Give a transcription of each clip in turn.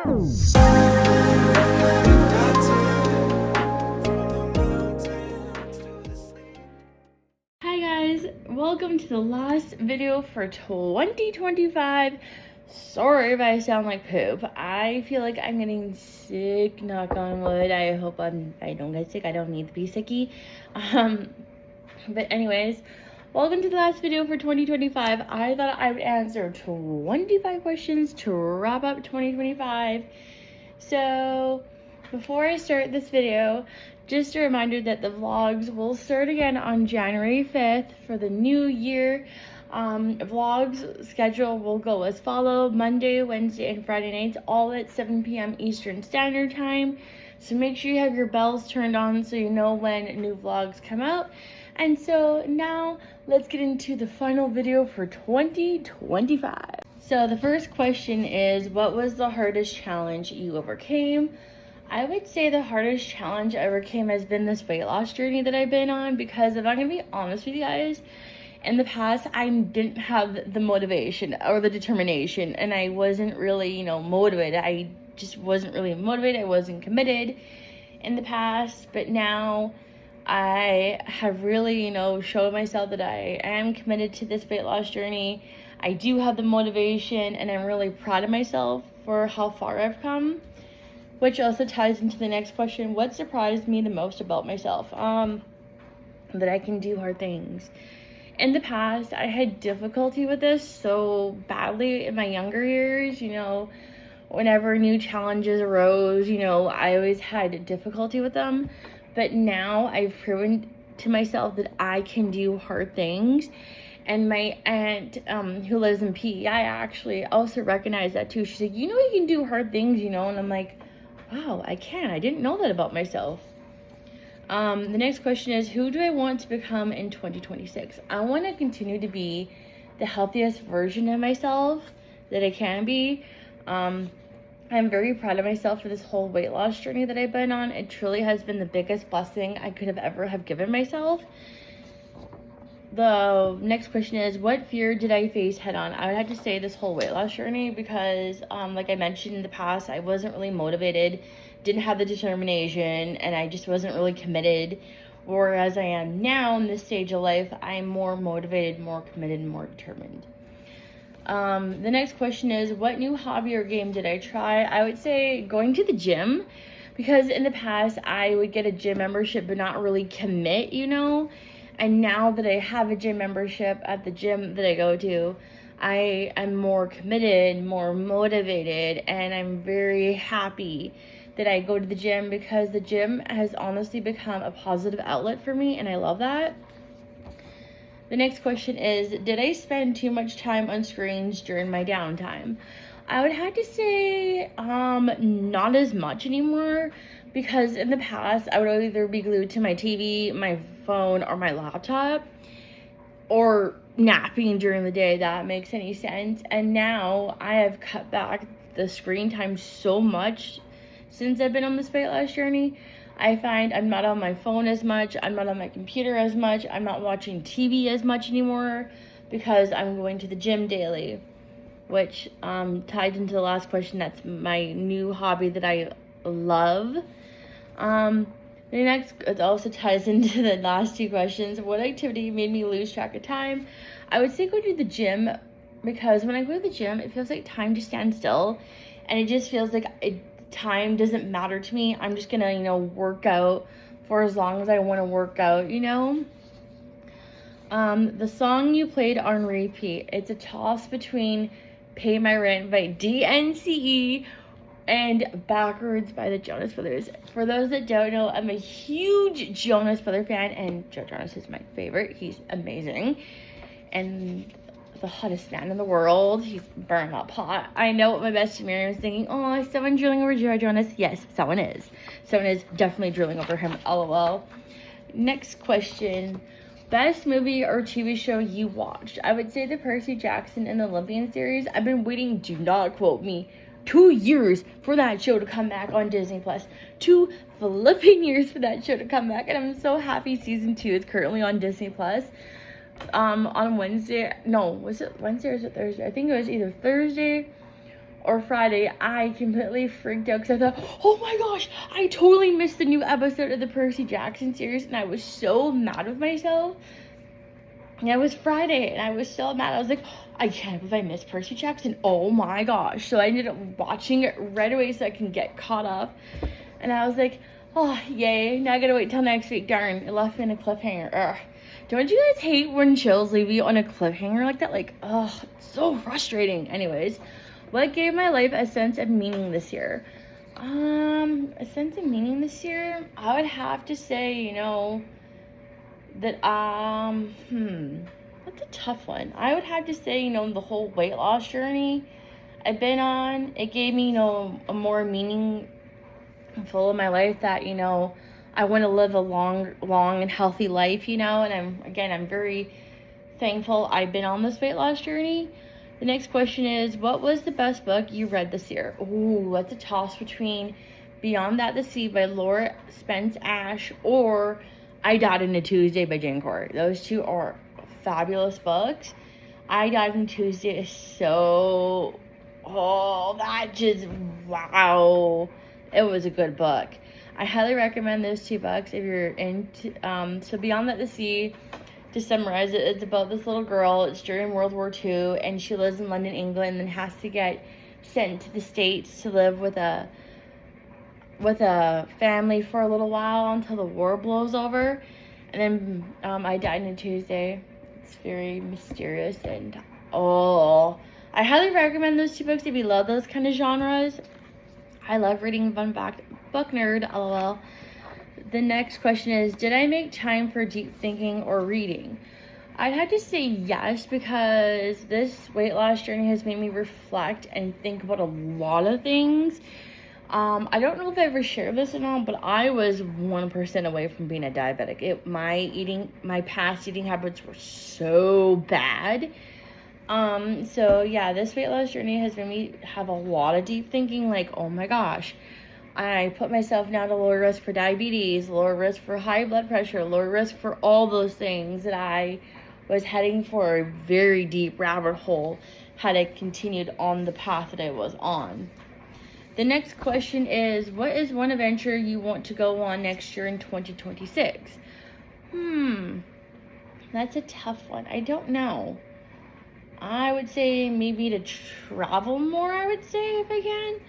Hi guys, welcome to the last video for 2025. Sorry if I sound like poop. I feel like I'm getting sick, knock on wood. I hope I don't get sick. I don't need to be sicky. But anyways, welcome to the last video for 2025. I thought I would answer 25 questions to wrap up 2025. So before I start this video, just a reminder that the vlogs will start again on January 5th for the new year. Vlogs schedule will go as follow: Monday, Wednesday, and Friday nights, all at 7 p.m. Eastern Standard Time. So make sure you have your bells turned on so you know when new vlogs come out. And so now let's get into the final video for 2025. So the first question is, what was the hardest challenge you overcame? I would say the hardest challenge I overcame has been this weight loss journey that I've been on, because if I'm gonna be honest with you guys, in the past I didn't have the motivation or the determination, and I wasn't really, motivated. I just wasn't really motivated. I wasn't committed in the past, but now I have really, showed myself that I am committed to this weight loss journey. I do have the motivation, and I'm really proud of myself for how far I've come. Which also ties into the next question: what surprised me the most about myself? That I can do hard things. In the past, I had difficulty with this so badly in my younger years. Whenever new challenges arose, I always had difficulty with them. But now I've proven to myself that I can do hard things. And my aunt, who lives in PEI, actually also recognized that too. She's like, you can do hard things, and I'm like, wow, I can. I didn't know that about myself. The next question is, who do I want to become in 2026? I want to continue to be the healthiest version of myself that I can be. I'm very proud of myself for this whole weight loss journey that I've been on. It truly has been the biggest blessing I could have ever have given myself. The next question is, what fear did I face head on? I would have to say this whole weight loss journey, because like I mentioned in the past, I wasn't really motivated, didn't have the determination, and I just wasn't really committed. Whereas I am now in this stage of life, I'm more motivated, more committed, and more determined. The next question is, what new hobby or game did I try? I would say going to the gym, because in the past I would get a gym membership but not really commit, And now that I have a gym membership at the gym that I go to, I am more committed, more motivated, and I'm very happy that I go to the gym, because the gym has honestly become a positive outlet for me, and I love that. The next question is, did I spend too much time on screens during my downtime? I would have to say not as much anymore, because in the past I would either be glued to my TV, my phone, or my laptop, or napping during the day, if that makes any sense. And now I have cut back the screen time so much since I've been on this weight loss journey. I find I'm not on my phone as much, I'm not on my computer as much, I'm not watching TV as much anymore, because I'm going to the gym daily. Which tied into the last question. That's my new hobby that I love. The next, it also ties into the last two questions. What activity made me lose track of time? I would say go to the gym, because when I go to the gym, it feels like time just stands still, and it just feels like time doesn't matter to me. I'm just gonna, work out for as long as I want to work out, The song you played on repeat, it's a toss between Pay My Rent by DNCE and Backwards by the Jonas Brothers. For those that don't know, I'm a huge Jonas Brother fan, and Joe Jonas is my favorite. He's amazing and the hottest man in the world. He's burning up hot. I know what my bestie Miriam was thinking. Oh, is someone drooling over Joe Jonas? Yes, someone is. Someone is definitely drooling over him. LOL. Next question. Best movie or TV show you watched? I would say the Percy Jackson and the Olympian series. I've been waiting, do not quote me, 2 years for that show to come back on Disney Plus. 2 flipping years for that show to come back, and I'm so happy season 2 is currently on Disney Plus. On Wednesday, no, was it Wednesday or was it Thursday? I think it was either Thursday or Friday, I completely freaked out because I thought, oh my gosh, I totally missed the new episode of the Percy Jackson series, and I was so mad with myself. And it was Friday, and I was so mad. I was like, I can't believe I missed Percy Jackson. Oh my gosh. So I ended up watching it right away so I can get caught up. And I was like, oh, yay. Now I gotta wait till next week. Darn, it left me in a cliffhanger. Ugh. Don't you guys hate when shows leave you on a cliffhanger like that? Like, ugh, it's so frustrating. Anyways, what gave my life a sense of meaning this year? A sense of meaning this year? I would have to say, that that's a tough one. I would have to say, the whole weight loss journey I've been on, it gave me, a more meaningful of my life that, I want to live a long and healthy life, and I'm very thankful I've been on this weight loss journey. The next question is, what was the best book you read this year? Ooh, that's a toss between Beyond That the Sea by Laura Spence Ash or I Died in a Tuesday by Jane Corey. Those two are fabulous books. I Died in a Tuesday is so, wow. It was a good book. I highly recommend those two books if you're into, so Beyond That the Sea, to summarize it, it's about this little girl. It's during World War II, and she lives in London, England, and has to get sent to the States to live with a family for a little while until the war blows over. And then I Died on a Tuesday. It's very mysterious, and I highly recommend those two books if you love those kind of genres. I love reading Fun Fact Book Nerd, lol. The next question is, did I make time for deep thinking or reading? I'd have to say yes, because this weight loss journey has made me reflect and think about a lot of things. I don't know if I ever shared this or not, but I was 1% away from being a diabetic. My past eating habits were so bad. So yeah, this weight loss journey has made me have a lot of deep thinking, like, oh my gosh, I put myself now to lower risk for diabetes, lower risk for high blood pressure, lower risk for all those things that I was heading for a very deep rabbit hole had I continued on the path that I was on. The next question is, what is one adventure you want to go on next year in 2026? That's a tough one. I don't know. I would say maybe to travel more, I would say, if I can.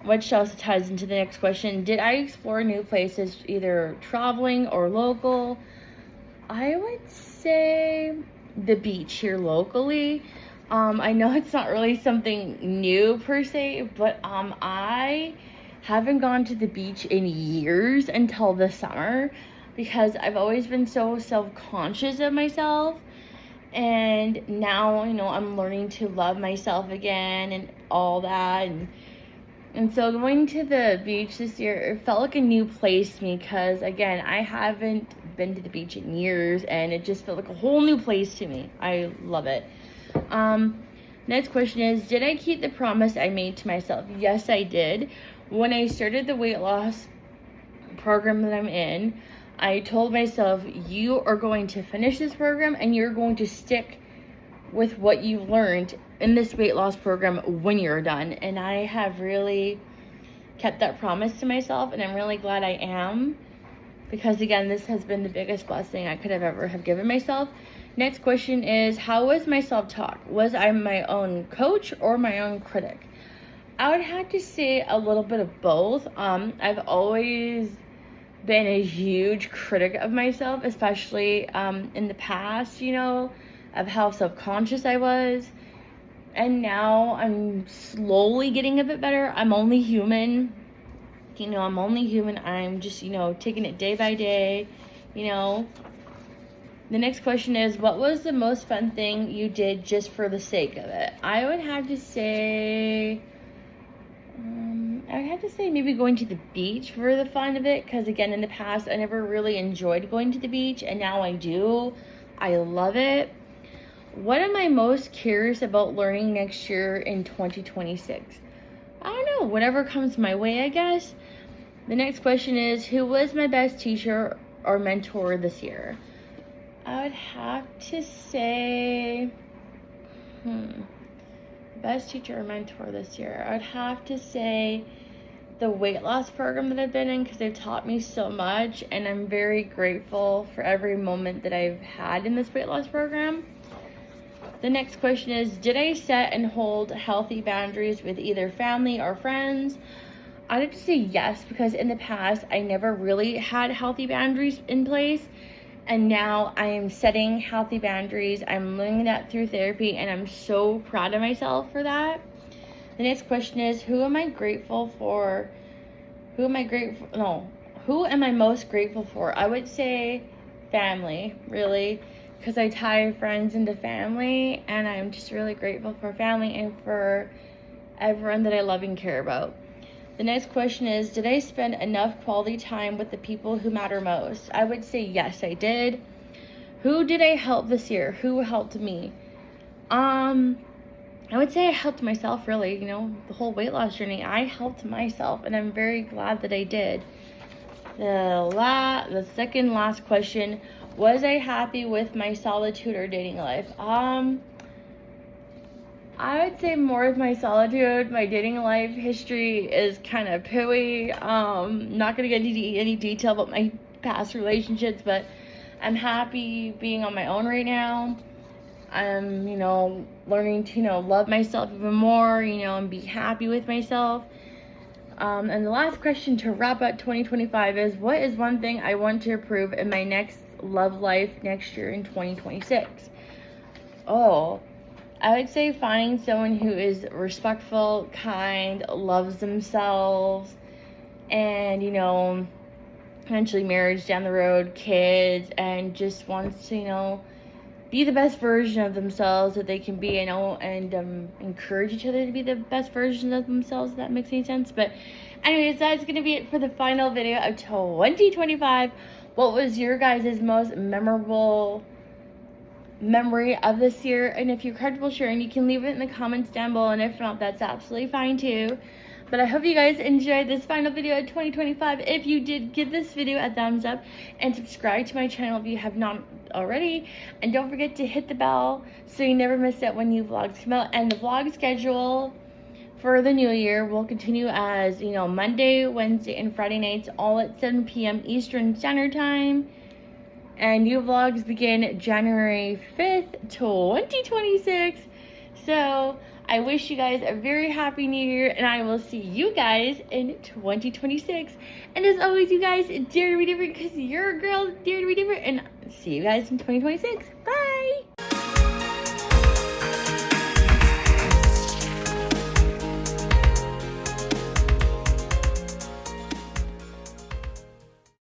Which also ties into the next question. Did I explore new places, either traveling or local? I would say the beach here locally. I know it's not really something new per se, but I haven't gone to the beach in years until this summer, because I've always been so self-conscious of myself. And now, I'm learning to love myself again and all that. And so going to the beach this year, it felt like a new place to me, because, again, I haven't been to the beach in years, and it just felt like a whole new place to me. I love it. Next question is, did I keep the promise I made to myself? Yes, I did. When I started the weight loss program that I'm in, I told myself, you are going to finish this program and you're going to stick with what you've learned in this weight loss program when you're done. And I have really kept that promise to myself, and I'm really glad I am, because again, this has been the biggest blessing I could have ever have given myself. Next question is, how was my self-talk? Was I my own coach or my own critic? I would have to say a little bit of both. I've always been a huge critic of myself, especially in the past, of how self-conscious I was. And now I'm slowly getting a bit better. I'm only human. I'm just, taking it day by day, The next question is, what was the most fun thing you did just for the sake of it? I would have to say maybe going to the beach for the fun of it, because again, in the past, I never really enjoyed going to the beach, and now I do. I love it. What am I most curious about learning next year in 2026? I don't know, whatever comes my way, I guess. The next question is, who was my best teacher or mentor this year? I would have to say, Best teacher or mentor this year. I would have to say the weight loss program that I've been in, because they've taught me so much, and I'm very grateful for every moment that I've had in this weight loss program. The next question is, did I set and hold healthy boundaries with either family or friends? I'd have to say yes, because in the past I never really had healthy boundaries in place, and now I am setting healthy boundaries. I'm learning that through therapy, and I'm so proud of myself for that. The next question is, who am I grateful for? Who am I most grateful for? I would say family, really, because I tie friends into family, and I'm just really grateful for family and for everyone that I love and care about. The next question is, did I spend enough quality time with the people who matter most? I would say yes, I did. Who did I help this year? Who helped me? I would say I helped myself, really. The whole weight loss journey, I helped myself, and I'm very glad that I did. The second last question, was I happy with my solitude or dating life? I would say more with my solitude. My dating life history is kind of pooey. Not going to get into any detail about my past relationships, but I'm happy being on my own right now. I'm, learning to, love myself even more, and be happy with myself. And the last question to wrap up 2025 is, what is one thing I want to improve in my next love life next year in 2026? Oh, I would say finding someone who is respectful, kind, loves themselves, and, eventually marriage down the road, kids, and just wants to, be the best version of themselves that they can be, and encourage each other to be the best version of themselves, if that makes any sense. But anyways, that's going to be it for the final video of 2025. What was your guys' most memorable memory of this year? And if you're comfortable sharing, you can leave it in the comments down below, and if not, that's absolutely fine too. But I hope you guys enjoyed this final video of 2025. If you did, give this video a thumbs up and subscribe to my channel if you have not already. And don't forget to hit the bell so you never miss out when new vlogs come out. And the vlog schedule for the new year will continue as, Monday, Wednesday, and Friday nights, all at 7 p.m. Eastern Standard Time. And new vlogs begin January 5th, 2026. So I wish you guys a very happy new year, and I will see you guys in 2026. And as always, you guys, dare to be different, because you're a girl, dare to be different, and see you guys in 2026. Bye!